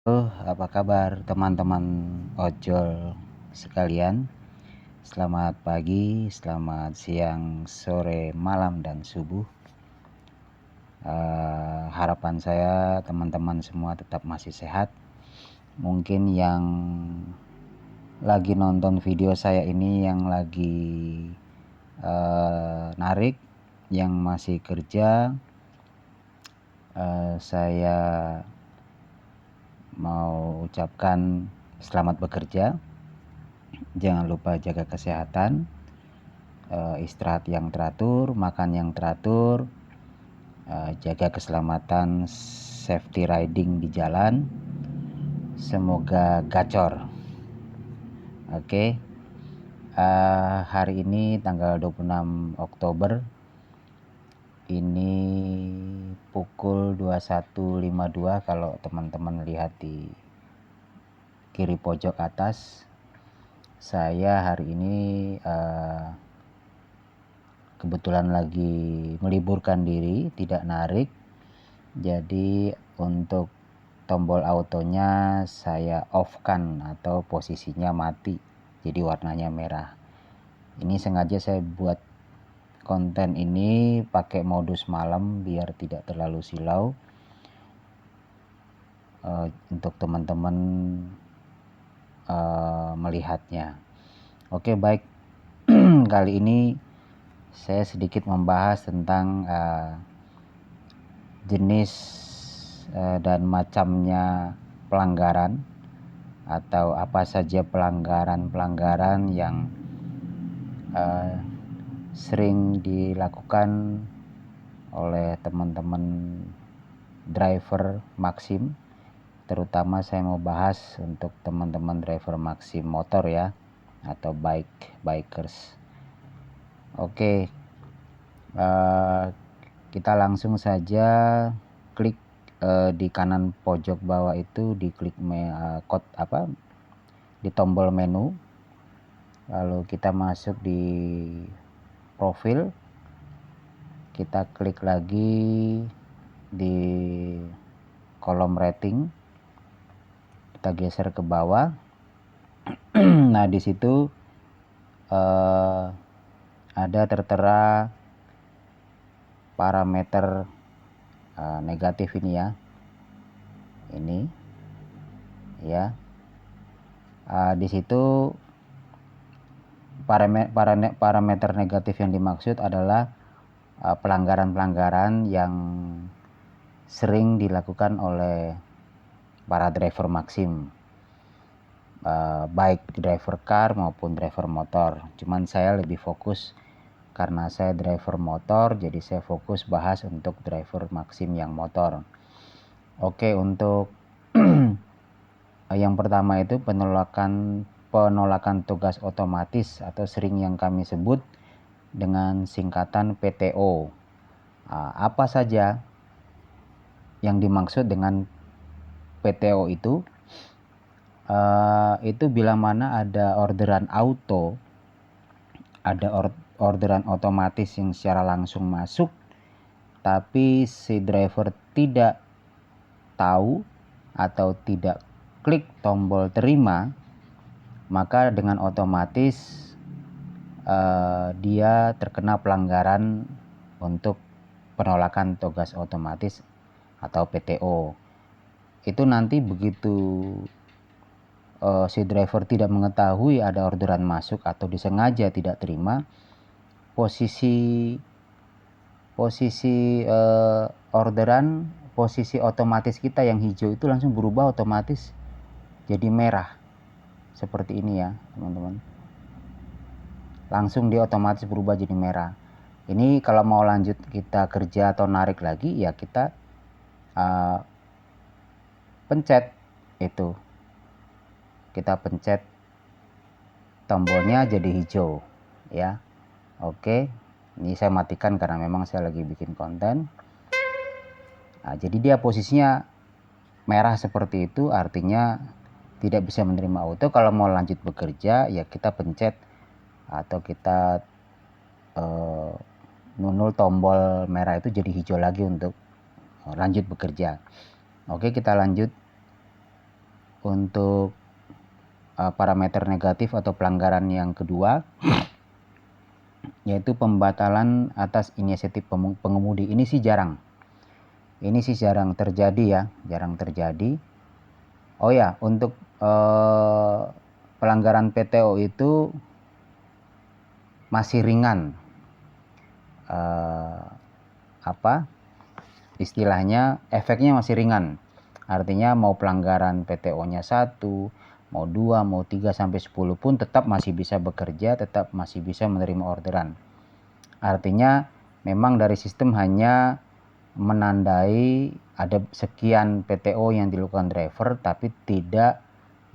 Apa kabar teman-teman ojol sekalian? Selamat pagi, selamat siang, sore, malam, dan subuh. Harapan saya teman-teman semua tetap masih sehat. Mungkin yang lagi nonton video saya ini yang lagi narik, yang masih kerja, saya mau ucapkan selamat bekerja. Jangan lupa jaga kesehatan, istirahat yang teratur, makan yang teratur, jaga keselamatan, safety riding di jalan. Semoga gacor. Oke. Hari ini tanggal 26 Oktober. Ini pukul 21.52 kalau teman-teman lihat di kiri pojok atas. Saya hari ini kebetulan lagi meliburkan diri, tidak narik. Jadi untuk tombol autonya saya off kan atau posisinya mati, jadi warnanya merah. Ini sengaja saya buat konten ini pakai modus malam biar tidak terlalu silau, untuk teman-teman melihatnya. Oke, baik. Kali ini saya sedikit membahas tentang jenis dan macamnya pelanggaran, atau apa saja pelanggaran-pelanggaran yang sering dilakukan oleh teman-teman driver Maxim. Terutama saya mau bahas untuk teman-teman driver Maxim motor ya, atau bikers. Oke, kita langsung saja klik di kanan pojok bawah itu, diklik di tombol menu, lalu kita masuk di profil, kita klik lagi di kolom rating, kita geser ke bawah. Nah, di situ ada tertera parameter negatif ini ya, ini ya. Di situ parameter negatif yang dimaksud adalah pelanggaran-pelanggaran yang sering dilakukan oleh para driver Maxim, baik driver car maupun driver motor. Cuman saya lebih fokus karena saya driver motor, jadi saya fokus bahas untuk driver Maxim yang motor. Oke, untuk yang pertama itu penolakan tugas otomatis, atau sering yang kami sebut dengan singkatan PTO. Apa saja yang dimaksud dengan PTO itu? Itu bila mana ada orderan auto, ada orderan otomatis yang secara langsung masuk, tapi si driver tidak tahu atau tidak klik tombol terima, maka dengan otomatis dia terkena pelanggaran untuk penolakan tugas otomatis atau PTO. Itu nanti begitu si driver tidak mengetahui ada orderan masuk atau disengaja tidak terima, posisi orderan, posisi otomatis kita yang hijau itu langsung berubah otomatis jadi merah seperti ini ya teman-teman. Langsung dia otomatis berubah jadi merah. Ini kalau mau lanjut kita kerja atau narik lagi ya, kita pencet itu, kita pencet tombolnya jadi hijau ya. Oke, ini saya matikan karena memang saya lagi bikin konten. Jadi dia posisinya merah seperti itu, artinya tidak bisa menerima auto. Kalau mau lanjut bekerja ya kita pencet atau kita nunul tombol merah itu jadi hijau lagi untuk lanjut bekerja. Oke, kita lanjut. untuk parameter negatif atau pelanggaran yang kedua, yaitu pembatalan atas inisiatif pengemudi. Ini sih jarang terjadi ya, jarang terjadi. Oh ya, untuk pelanggaran PTO itu masih ringan, istilahnya efeknya masih ringan. Artinya mau pelanggaran PTO-nya 1, mau 2, mau 3 sampai 10 pun tetap masih bisa bekerja, tetap masih bisa menerima orderan. Artinya memang dari sistem hanya menandai ada sekian PTO yang dilakukan driver, tapi tidak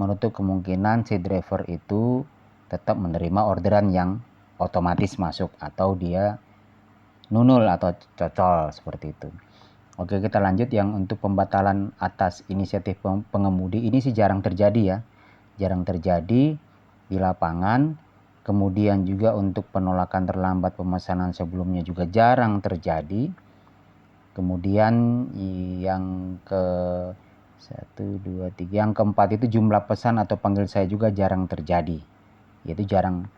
menutup kemungkinan si driver itu tetap menerima orderan yang otomatis masuk atau dia nunul atau cocol seperti itu. Oke, kita lanjut yang untuk pembatalan atas inisiatif pengemudi. Ini sih jarang terjadi ya, jarang terjadi di lapangan. Kemudian juga untuk penolakan terlambat pemesanan sebelumnya juga jarang terjadi. Kemudian yang ke 1, 2, 3, yang keempat itu jumlah pesan atau panggil saya juga jarang terjadi. Yaitu jarang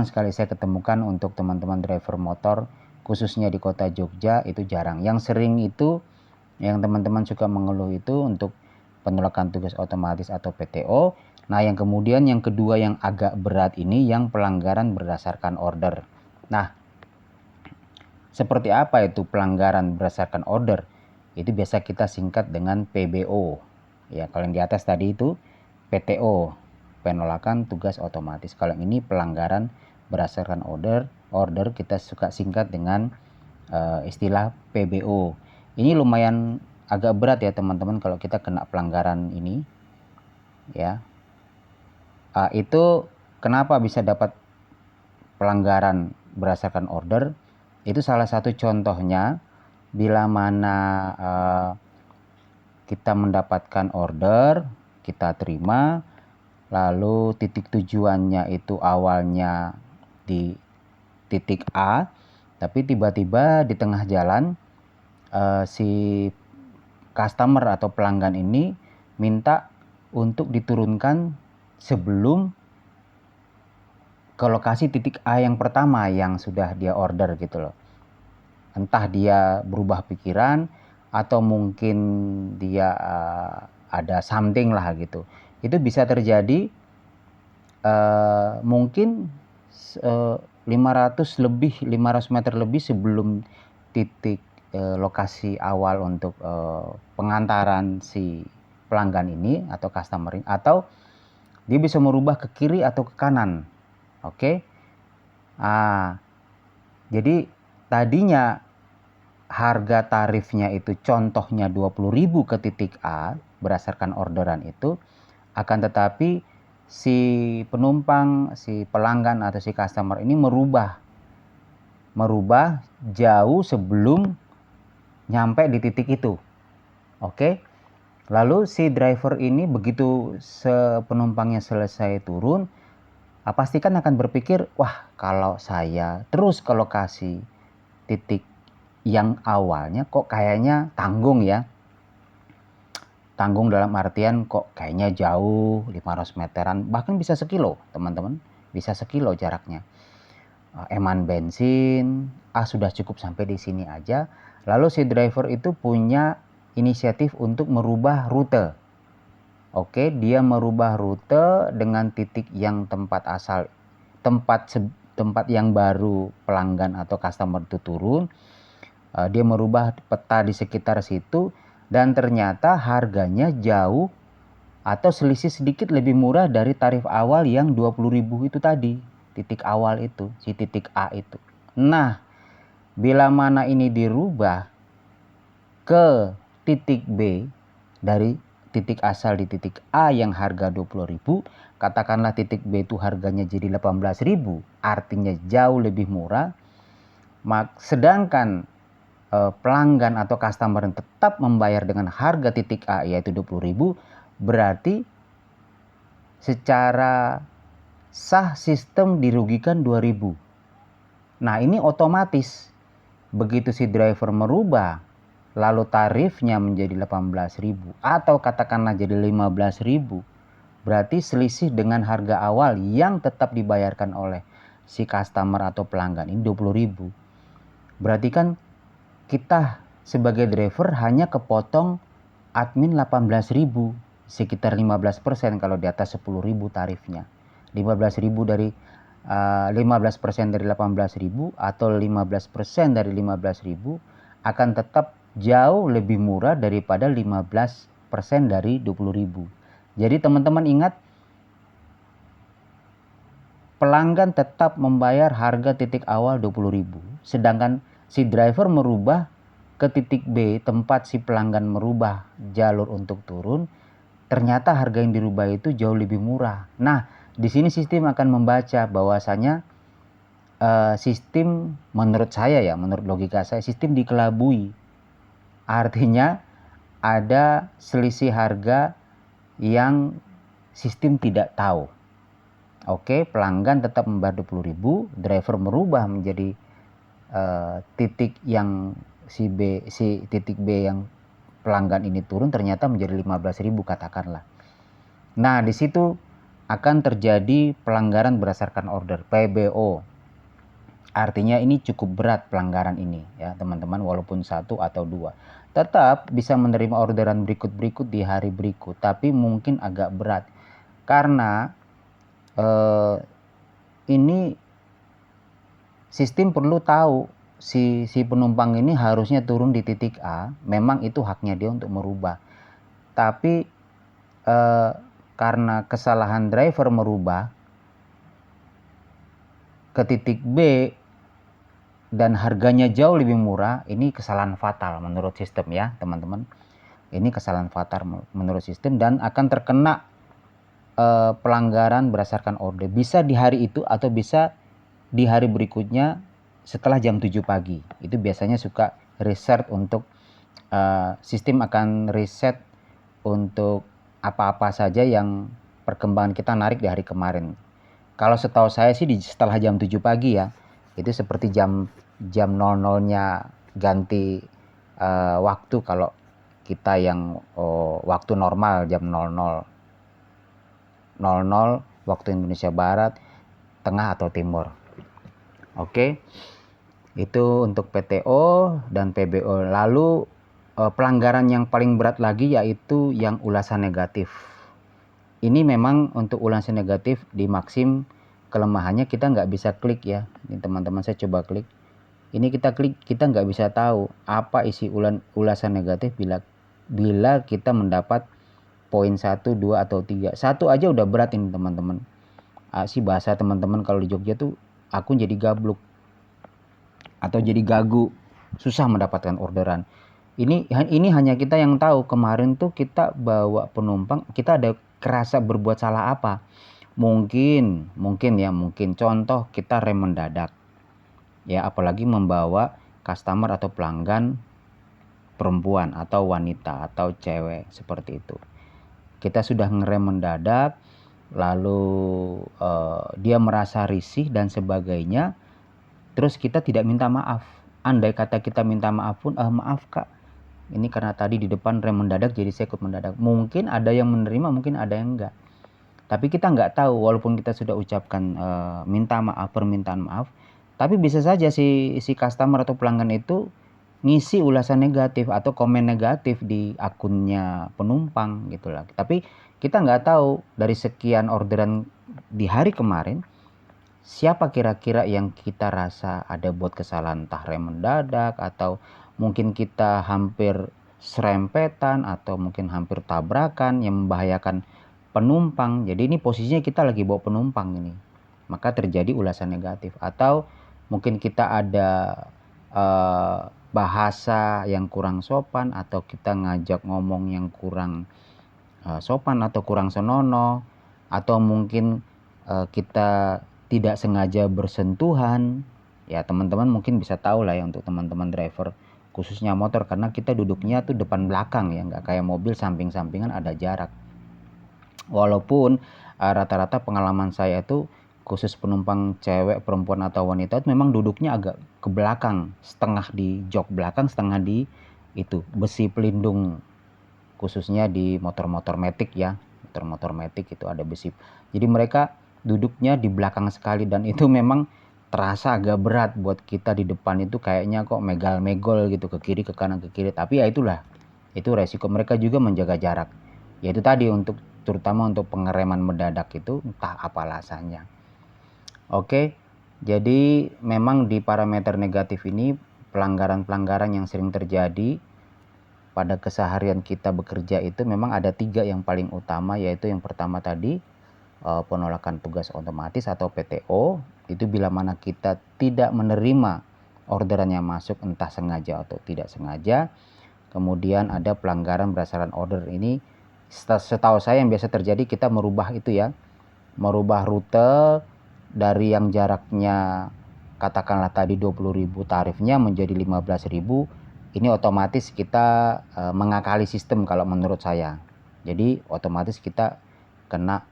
sekali saya ketemukan untuk teman-teman driver motor, khususnya di kota Jogja itu jarang. Yang sering itu, yang teman-teman suka mengeluh itu untuk penolakan tugas otomatis atau PTO. Nah, yang kemudian yang kedua yang agak berat ini yang pelanggaran berdasarkan order. Nah, seperti apa itu pelanggaran berdasarkan order? Itu biasa kita singkat dengan PBO. Ya, kalau yang di atas tadi itu PTO, penolakan tugas otomatis. Kalau ini pelanggaran berdasarkan order kita suka singkat dengan istilah PBO. Ini lumayan agak berat ya teman-teman kalau kita kena pelanggaran ini. Ya, itu kenapa bisa dapat pelanggaran berdasarkan order? Itu salah satu contohnya bila mana kita mendapatkan order, kita terima, lalu titik tujuannya itu awalnya di titik A, tapi tiba-tiba di tengah jalan si customer atau pelanggan ini minta untuk diturunkan sebelum ke lokasi titik A yang pertama yang sudah dia order gitu loh. Entah dia berubah pikiran atau mungkin dia ada something lah gitu. Itu bisa terjadi mungkin 500 meter lebih sebelum titik lokasi awal untuk pengantaran si pelanggan ini atau customer ini, atau dia bisa merubah ke kiri atau ke kanan. Oke. Jadi tadinya harga tarifnya itu contohnya 20.000 ke titik A berdasarkan orderan itu, akan tetapi si penumpang, si pelanggan atau si customer ini merubah jauh sebelum nyampe di titik itu. Oke. Lalu si driver ini begitu penumpangnya selesai turun, pastikan akan berpikir, wah kalau saya terus ke lokasi titik yang awalnya kok kayaknya tanggung ya. Tanggung dalam artian kok kayaknya jauh, 500 meteran, bahkan bisa sekilo teman-teman, bisa sekilo jaraknya. Eman bensin, sudah cukup sampai di sini aja. Lalu si driver itu punya inisiatif untuk merubah rute. Oke, dia merubah rute dengan titik yang tempat yang baru pelanggan atau customer itu turun. Dia merubah peta di sekitar situ dan ternyata harganya jauh atau selisih sedikit lebih murah dari tarif awal yang 20.000 itu tadi, titik awal itu, si titik A itu. Nah, bila mana ini dirubah ke titik B dari titik asal di titik A yang harga 20.000, katakanlah titik B itu harganya jadi 18.000, artinya jauh lebih murah. Sedangkan pelanggan atau customer tetap membayar dengan harga titik A yaitu 20.000, berarti secara sah sistem dirugikan 2.000. Nah, ini otomatis begitu si driver merubah lalu tarifnya menjadi 18.000 atau katakanlah jadi 15.000, berarti selisih dengan harga awal yang tetap dibayarkan oleh si customer atau pelanggan ini 20.000. Berarti kan kita sebagai driver hanya kepotong admin 18.000, sekitar 15% kalau di atas 10.000 tarifnya. 15.000 dari 15% dari 18.000 atau 15% dari 15.000 akan tetap jauh lebih murah daripada 15% dari 20.000. Jadi teman-teman ingat, pelanggan tetap membayar harga titik awal 20.000, sedangkan si driver merubah ke titik B tempat si pelanggan merubah jalur untuk turun, ternyata harga yang dirubah itu jauh lebih murah. Nah, di sini sistem akan membaca bahwasanya sistem, menurut saya ya, menurut logika saya, sistem dikelabui. Artinya ada selisih harga yang sistem tidak tahu. Oke, pelanggan tetap membayar 20.000, driver merubah menjadi titik yang si titik B yang pelanggan ini turun ternyata menjadi 15.000 katakanlah. Nah, di situ akan terjadi pelanggaran berdasarkan order, PBO. Artinya ini cukup berat pelanggaran ini ya teman-teman, walaupun 1 atau 2. Tetap bisa menerima orderan berikut-berikut di hari berikut, tapi mungkin agak berat. Karena ini sistem perlu tahu si penumpang ini harusnya turun di titik A, memang itu haknya dia untuk merubah. Tapi karena kesalahan driver merubah ke titik B dan harganya jauh lebih murah, ini kesalahan fatal menurut sistem ya teman-teman. Ini kesalahan fatal menurut sistem dan akan terkena pelanggaran berdasarkan order. Bisa di hari itu atau bisa di hari berikutnya setelah jam 7 pagi. Itu biasanya suka reset untuk sistem akan reset untuk apa-apa saja yang perkembangan kita narik di hari kemarin. Kalau setahu saya sih setelah jam 7 pagi ya. Itu seperti jam 00-nya ganti waktu kalau kita yang waktu normal jam 00 waktu Indonesia Barat, Tengah atau Timur. Oke. Itu untuk PTO dan PBO. Lalu pelanggaran yang paling berat lagi yaitu yang ulasan negatif. Ini memang untuk ulasan negatif di Maxim kelemahannya kita nggak bisa klik ya. Ini teman-teman saya coba klik. Ini kita klik, kita nggak bisa tahu apa isi ulasan negatif bila kita mendapat poin 1, 2 atau 3. 1 aja udah berat ini teman-teman. Si bahasa teman-teman kalau di Jogja tuh aku jadi gabluk atau jadi gagu, susah mendapatkan orderan. Ini hanya kita yang tahu. Kemarin tuh kita bawa penumpang, kita ada kerasa berbuat salah apa. Mungkin contoh kita rem mendadak. Ya, apalagi membawa customer atau pelanggan perempuan atau wanita atau cewek seperti itu. Kita sudah ngerem mendadak, lalu dia merasa risih dan sebagainya. Terus kita tidak minta maaf. Andai kata kita minta maaf pun, maaf kak, ini karena tadi di depan rem mendadak jadi saya ikut mendadak. Mungkin ada yang menerima, mungkin ada yang enggak. Tapi kita nggak tahu, walaupun kita sudah ucapkan minta maaf, permintaan maaf, tapi bisa saja si customer atau pelanggan itu ngisi ulasan negatif atau komen negatif di akunnya penumpang gitu lah. Tapi kita nggak tahu dari sekian orderan di hari kemarin, siapa kira-kira yang kita rasa ada buat kesalahan, entah rem mendadak atau mungkin kita hampir serempetan atau mungkin hampir tabrakan yang membahayakan penumpang. Jadi ini posisinya kita lagi bawa penumpang ini, maka terjadi ulasan negatif. Atau mungkin kita ada bahasa yang kurang sopan atau kita ngajak ngomong yang kurang sopan atau kurang senonoh, atau mungkin kita tidak sengaja bersentuhan. Ya teman-teman mungkin bisa tahu lah ya untuk teman-teman driver khususnya motor, karena kita duduknya tuh depan belakang ya, nggak kayak mobil samping-sampingan ada jarak. Walaupun rata-rata pengalaman saya itu khusus penumpang cewek, perempuan atau wanita itu memang duduknya agak ke belakang, setengah di jok belakang, setengah di itu besi pelindung, khususnya di motor-motor matic ya, motor-motor matic itu ada besi. Jadi mereka duduknya di belakang sekali, dan itu memang terasa agak berat buat kita di depan. Itu kayaknya kok megal-megol gitu, ke kiri ke kanan ke kiri. Tapi ya itulah, itu resiko. Mereka juga menjaga jarak, yaitu tadi untuk terutama untuk pengereman mendadak itu entah apa alasannya. Oke, jadi memang di parameter negatif ini pelanggaran-pelanggaran yang sering terjadi pada keseharian kita bekerja itu memang ada 3 yang paling utama, yaitu yang pertama tadi penolakan tugas otomatis atau PTO. Itu bila mana kita tidak menerima orderan yang masuk entah sengaja atau tidak sengaja. Kemudian ada pelanggaran berdasarkan order. Ini setahu saya yang biasa terjadi, kita merubah itu ya, merubah rute dari yang jaraknya katakanlah tadi 20.000 tarifnya menjadi 15.000. Ini otomatis kita mengakali sistem kalau menurut saya. Jadi otomatis kita kena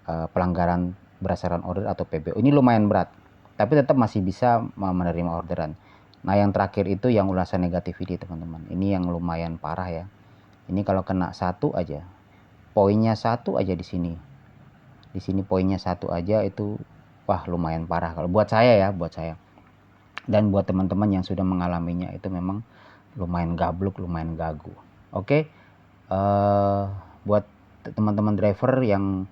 pelanggaran berdasarkan order atau PBO. Ini lumayan berat, tapi tetap masih bisa menerima orderan. Nah, yang terakhir itu yang ulasan negatif ini teman-teman. Ini yang lumayan parah ya. Ini kalau kena satu aja, poinnya satu aja di sini. Di sini poinnya satu aja itu wah lumayan parah kalau buat saya ya, buat saya. Dan buat teman-teman yang sudah mengalaminya itu memang lumayan gabluk, lumayan gagu. Oke. Buat teman-teman driver yang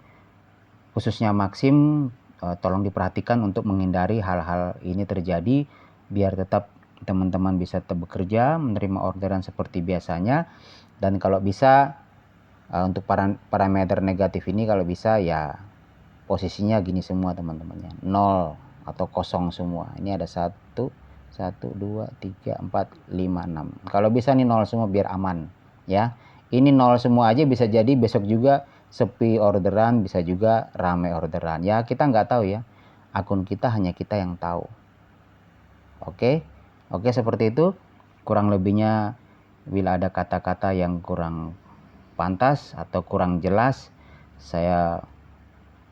khususnya Maxim, tolong diperhatikan untuk menghindari hal-hal ini terjadi, biar tetap teman-teman bisa tetap bekerja, menerima orderan seperti biasanya. Dan kalau bisa untuk parameter negatif ini kalau bisa ya posisinya gini semua teman-temannya, 0 atau kosong semua. Ini ada 1 2 3 4 5 6. Kalau bisa nih 0 semua biar aman ya. Ini 0 semua aja bisa jadi besok juga sepi orderan, bisa juga rame orderan. Ya kita nggak tahu ya. Akun kita hanya kita yang tahu. Oke. Oke, seperti itu. Kurang lebihnya bila ada kata-kata yang kurang pantas atau kurang jelas, saya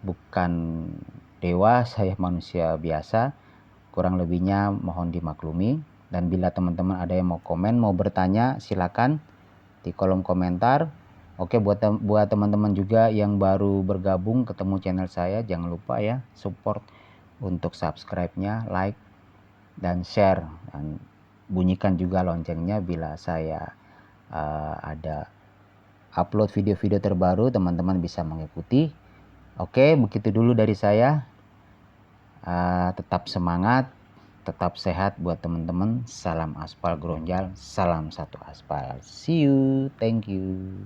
bukan dewa, saya manusia biasa. Kurang lebihnya mohon dimaklumi. Dan bila teman-teman ada yang mau komen, mau bertanya, silakan di kolom komentar. Oke, buat teman-teman juga yang baru bergabung ketemu channel saya, jangan lupa ya support untuk subscribe-nya, like dan share, dan bunyikan juga loncengnya bila saya ada upload video-video terbaru, teman-teman bisa mengikuti. Oke, begitu dulu dari saya. Tetap semangat, tetap sehat buat teman-teman. Salam aspal Gronjal, salam satu aspal. See you, thank you.